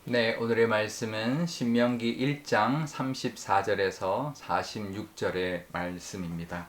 네, 오늘의 말씀은 신명기 1장 34절에서 46절의 말씀입니다.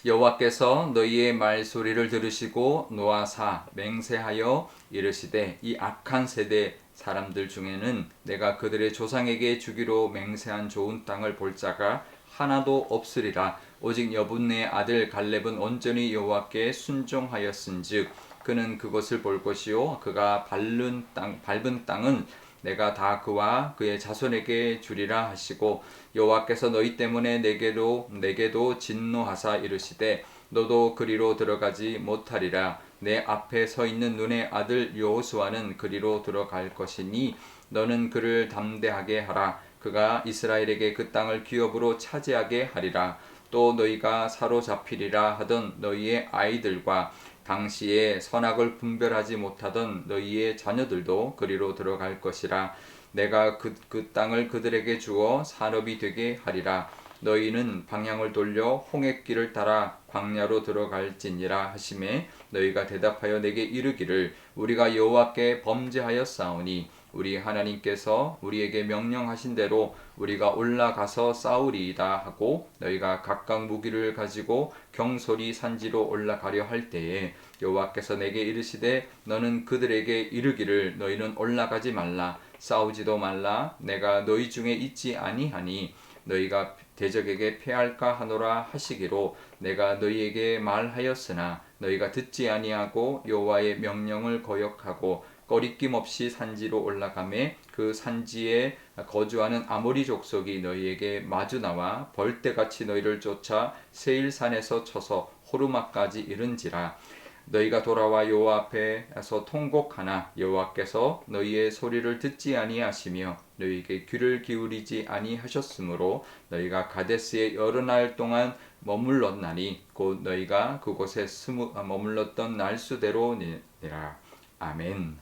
여호와께서 너희의 말소리를 들으시고 노하사 맹세하여 이르시되 이 악한 세대 사람들 중에는 내가 그들의 조상에게 주기로 맹세한 좋은 땅을 볼 자가 하나도 없으리라. 오직 여분의 아들 갈렙은 온전히 여호와께 순종하였은즉 그는 그것을 볼 것이요 그가 밟은 땅은 내가 다 그와 그의 자손에게 주리라 하시고 여호와께서 너희 때문에 내게도 진노하사 이르시되 너도 그리로 들어가지 못하리라. 내 앞에 서 있는 눈의 아들 여호수아는 그리로 들어갈 것이니 너는 그를 담대하게 하라. 그가 이스라엘에게 그 땅을 기업으로 차지하게 하리라. 또 너희가 사로잡히리라 하던 너희의 아이들과 당시에 선악을 분별하지 못하던 너희의 자녀들도 그리로 들어갈 것이라. 내가 그 땅을 그들에게 주어 산업이 되게 하리라. 너희는 방향을 돌려 홍해길을 따라 광야로 들어갈지니라 하시매 너희가 대답하여 내게 이르기를 우리가 여호와께 범죄하였사오니 우리 하나님께서 우리에게 명령하신 대로 우리가 올라가서 싸우리이다 하고 너희가 각각 무기를 가지고 경솔히 산지로 올라가려 할 때에 여호와께서 내게 이르시되 너는 그들에게 이르기를 너희는 올라가지 말라 싸우지도 말라 내가 너희 중에 있지 아니하니 너희가 대적에게 패할까 하노라 하시기로 내가 너희에게 말하였으나 너희가 듣지 아니하고 여호와의 명령을 거역하고 꺼리낌 없이 산지로 올라가매 그 산지에 거주하는 아모리 족속이 너희에게 마주 나와 벌떼같이 너희를 쫓아 세일산에서 쳐서 호르마까지 이른지라. 너희가 돌아와 여호와 앞에서 통곡하나 여호와께서 너희의 소리를 듣지 아니하시며 너희에게 귀를 기울이지 아니하셨으므로 너희가 가데스에 여러 날 동안 머물렀나니 곧 너희가 그곳에 머물렀던 날수대로니라. 아멘.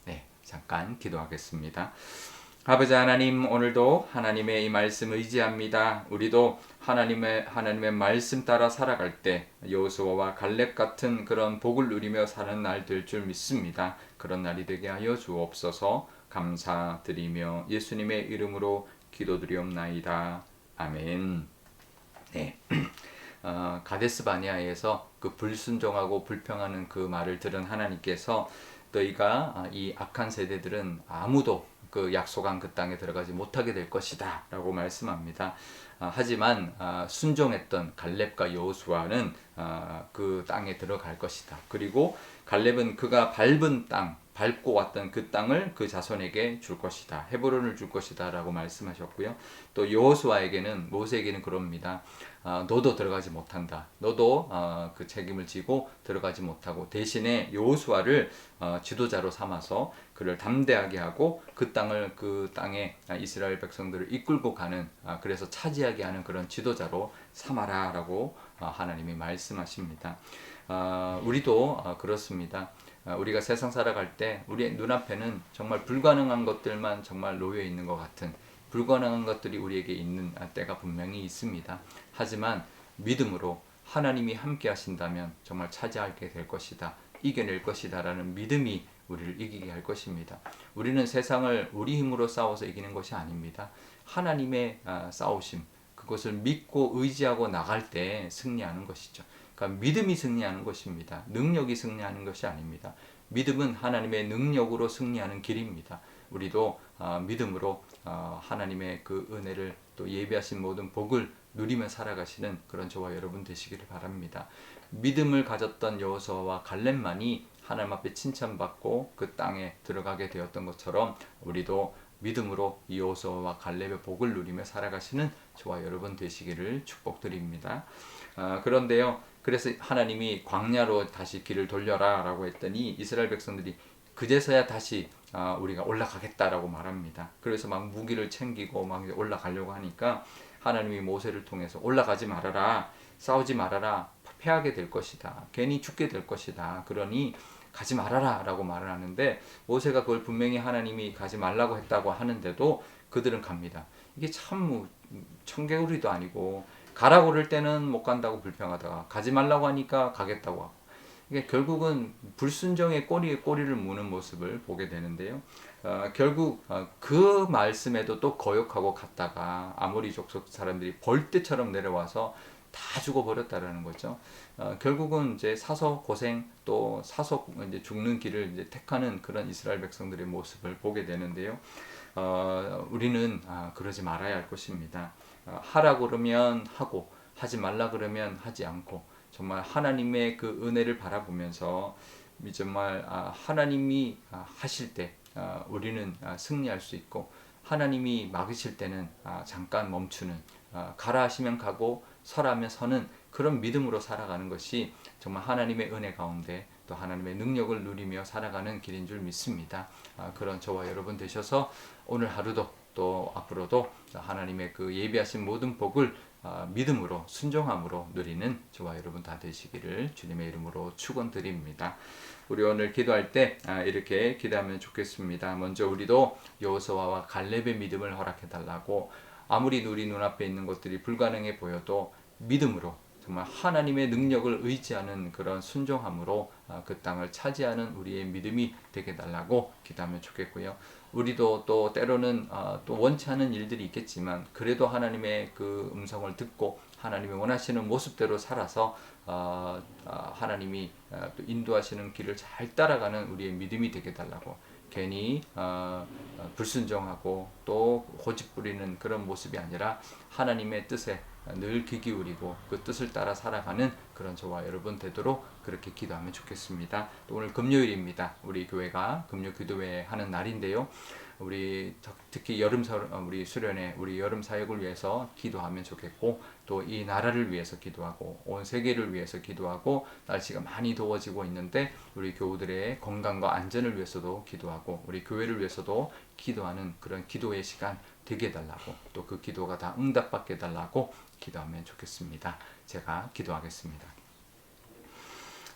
네, 잠깐 기도하겠습니다. 아버지 하나님, 오늘도 하나님의 이 말씀 의지합니다. 우리도 하나님의 말씀 따라 살아갈 때 여호수아와 갈렙 같은 그런 복을 누리며 사는 날 될 줄 믿습니다. 그런 날이 되게 하여 주옵소서. 감사드리며 예수님의 이름으로 기도드리옵나이다. 아멘. 네. 가데스 바네아에서 그 불순종하고 불평하는 그 말을 들은 하나님께서 너희가 이 악한 세대들은 아무도 그 약속한 그 땅에 들어가지 못하게 될 것이다 라고 말씀합니다. 하지만 순종했던 갈렙과 여호수아는 그 땅에 들어갈 것이다. 그리고 갈렙은 그가 밟고 왔던 그 땅을 그 자손에게 줄 것이다. 헤브론을 줄 것이다 라고 말씀하셨고요. 또 여호수아에게는 모세에게는 그럽니다. 너도 들어가지 못한다. 너도 그 책임을 지고 들어가지 못하고 대신에 여호수아를 지도자로 삼아서 그를 담대하게 하고 그 땅에 이스라엘 백성들을 이끌고 가는 그래서 차지하게 하는 그런 지도자로 삼아라라고 하나님이 말씀하십니다. 우리도 그렇습니다. 우리가 세상 살아갈 때 우리 눈앞에는 정말 불가능한 것들만 정말 놓여 있는 것 같은 불가능한 것들이 우리에게 있는 때가 분명히 있습니다. 하지만 믿음으로 하나님이 함께 하신다면 정말 차지하게 될 것이다. 이겨낼 것이다 라는 믿음이 우리를 이기게 할 것입니다. 우리는 세상을 우리 힘으로 싸워서 이기는 것이 아닙니다. 하나님의 싸우심 그것을 믿고 의지하고 나갈 때 승리하는 것이죠. 그러니까 믿음이 승리하는 것입니다. 능력이 승리하는 것이 아닙니다. 믿음은 하나님의 능력으로 승리하는 길입니다. 우리도 믿음으로 하나님의 그 은혜를 또 예비하신 모든 복을 누리며 살아가시는 그런 저와 여러분 되시기를 바랍니다. 믿음을 가졌던 여호수아와 갈렙만이 하나님 앞에 칭찬받고 그 땅에 들어가게 되었던 것처럼 우리도 믿음으로 이 여호수아와 갈렙의 복을 누리며 살아가시는 저와 여러분 되시기를 축복드립니다. 그런데요, 그래서 하나님이 광야로 다시 길을 돌려라 라고 했더니 이스라엘 백성들이 그제서야 다시 우리가 올라가겠다라고 말합니다. 그래서 막 무기를 챙기고 막 올라가려고 하니까 하나님이 모세를 통해서 올라가지 말아라, 싸우지 말아라, 패하게 될 것이다, 괜히 죽게 될 것이다, 그러니 가지 말아라 라고 말을 하는데 모세가 그걸 분명히 하나님이 가지 말라고 했다고 하는데도 그들은 갑니다. 이게 참 청개구리도 아니고 가라고 그럴 때는 못 간다고 불평하다가 가지 말라고 하니까 가겠다고 하고 이게 결국은 불순종의 꼬리에 꼬리를 무는 모습을 보게 되는데요. 결국 그 말씀에도 또 거역하고 갔다가 아모리 족속 사람들이 벌떼처럼 내려와서 다 죽어버렸다라는 거죠. 결국은 이제 사서 고생 또 사서 이제 죽는 길을 이제 택하는 그런 이스라엘 백성들의 모습을 보게 되는데요. 우리는 그러지 말아야 할 것입니다. 하라 그러면 하고 하지 말라 그러면 하지 않고 정말 하나님의 그 은혜를 바라보면서 정말 하나님이 하실 때 우리는 승리할 수 있고 하나님이 막으실 때는 잠깐 멈추는 가라 하시면 가고 서라면 서는 그런 믿음으로 살아가는 것이 정말 하나님의 은혜 가운데 또 하나님의 능력을 누리며 살아가는 길인 줄 믿습니다. 그런 저와 여러분 되셔서 오늘 하루도 또 앞으로도 하나님의 그 예비하신 모든 복을 믿음으로 순종함으로 누리는 저와 여러분 다 되시기를 주님의 이름으로 축원드립니다. 우리 오늘 기도할 때 이렇게 기도하면 좋겠습니다. 먼저 우리도 여호수아와 갈렙의 믿음을 허락해 달라고 아무리 우리 눈앞에 있는 것들이 불가능해 보여도 믿음으로 정말 하나님의 능력을 의지하는 그런 순종함으로 그 땅을 차지하는 우리의 믿음이 되게 달라고 기도하면 좋겠고요. 우리도 또 때로는 또 원치 않은 일들이 있겠지만 그래도 하나님의 그 음성을 듣고 하나님이 원하시는 모습대로 살아서 하나님이 또 인도하시는 길을 잘 따라가는 우리의 믿음이 되게 달라고 괜히 불순종하고 또 고집 부리는 그런 모습이 아니라 하나님의 뜻에 늘 귀 기울이고 그 뜻을 따라 살아가는 그런 저와 여러분 되도록 그렇게 기도하면 좋겠습니다. 또 오늘 금요일입니다. 우리 교회가 금요 기도회 하는 날인데요. 우리 특히 우리 수련회 우리 여름 사역을 위해서 기도하면 좋겠고 또 이 나라를 위해서 기도하고 온 세계를 위해서 기도하고 날씨가 많이 더워지고 있는데 우리 교우들의 건강과 안전을 위해서도 기도하고 우리 교회를 위해서도 기도하는 그런 기도의 시간 되게 해달라고 또 그 기도가 다 응답받게 해달라고 기도하면 좋겠습니다. 제가 기도하겠습니다.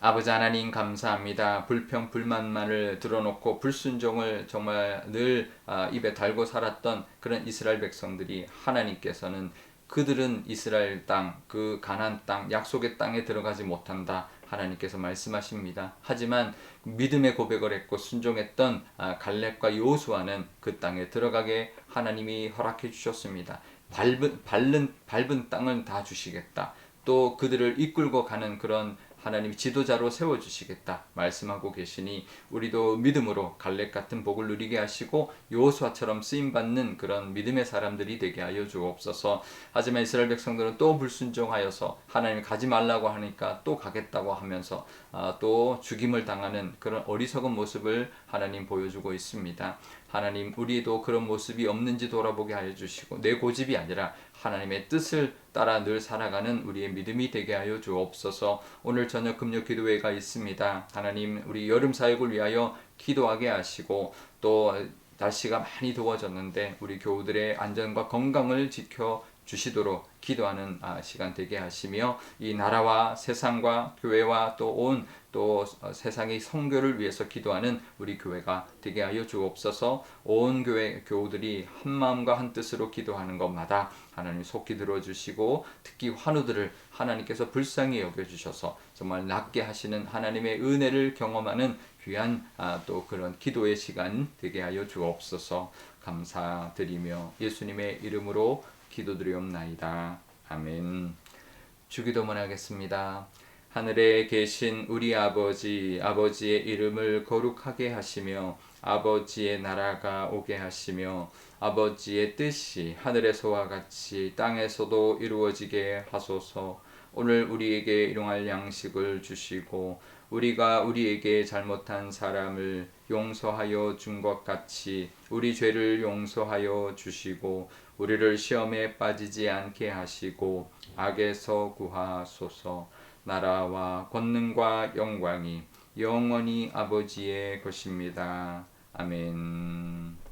아버지 하나님 감사합니다. 불평 불만만을 드러놓고 불순종을 정말 늘 입에 달고 살았던 그런 이스라엘 백성들이 하나님께서는 그들은 이스라엘 땅, 그 가나안 땅, 약속의 땅에 들어가지 못한다. 하나님께서 말씀하십니다. 하지만 믿음의 고백을 했고 순종했던 갈렙과 여호수아는 그 땅에 들어가게 하나님이 허락해 주셨습니다. 밟은 땅은 다 주시겠다. 또 그들을 이끌고 가는 그런 하나님 지도자로 세워주시겠다 말씀하고 계시니 우리도 믿음으로 갈렙 같은 복을 누리게 하시고 여호수아처럼 쓰임받는 그런 믿음의 사람들이 되게 하여 주옵소서. 하지만 이스라엘 백성들은 또 불순종하여서 하나님이 가지 말라고 하니까 또 가겠다고 하면서 또 죽임을 당하는 그런 어리석은 모습을 하나님 보여주고 있습니다. 하나님 우리도 그런 모습이 없는지 돌아보게 하여 주시고 내 고집이 아니라 하나님의 뜻을 따라 늘 살아가는 우리의 믿음이 되게 하여 주옵소서. 오늘 저녁 금요 기도회가 있습니다. 하나님 우리 여름 사역을 위하여 기도하게 하시고 또 날씨가 많이 더워졌는데 우리 교우들의 안전과 건강을 지켜 주시도록 기도하는 시간 되게 하시며 이 나라와 세상과 교회와 또 세상의 선교를 위해서 기도하는 우리 교회가 되게 하여 주옵소서. 온 교회 교우들이 한 마음과 한 뜻으로 기도하는 것마다 하나님 속히 들어주시고 특히 환우들을 하나님께서 불쌍히 여겨주셔서 정말 낫게 하시는 하나님의 은혜를 경험하는 귀한 또 그런 기도의 시간 되게 하여 주옵소서. 감사드리며 예수님의 이름으로 기도드리옵나이다. 아멘. 주기도문 하겠습니다. 하늘에 계신 우리 아버지, 아버지의 이름을 거룩하게 하시며 아버지의 나라가 오게 하시며 아버지의 뜻이 하늘에서와 같이 땅에서도 이루어지게 하소서. 오늘 우리에게 일용할 양식을 주시고 우리가 우리에게 잘못한 사람을 용서하여 준 것 같이 우리 죄를 용서하여 주시고 우리를 시험에 빠지지 않게 하시고 악에서 구하소서. 나라와 권능과 영광이 영원히 아버지의 것입니다. 아멘.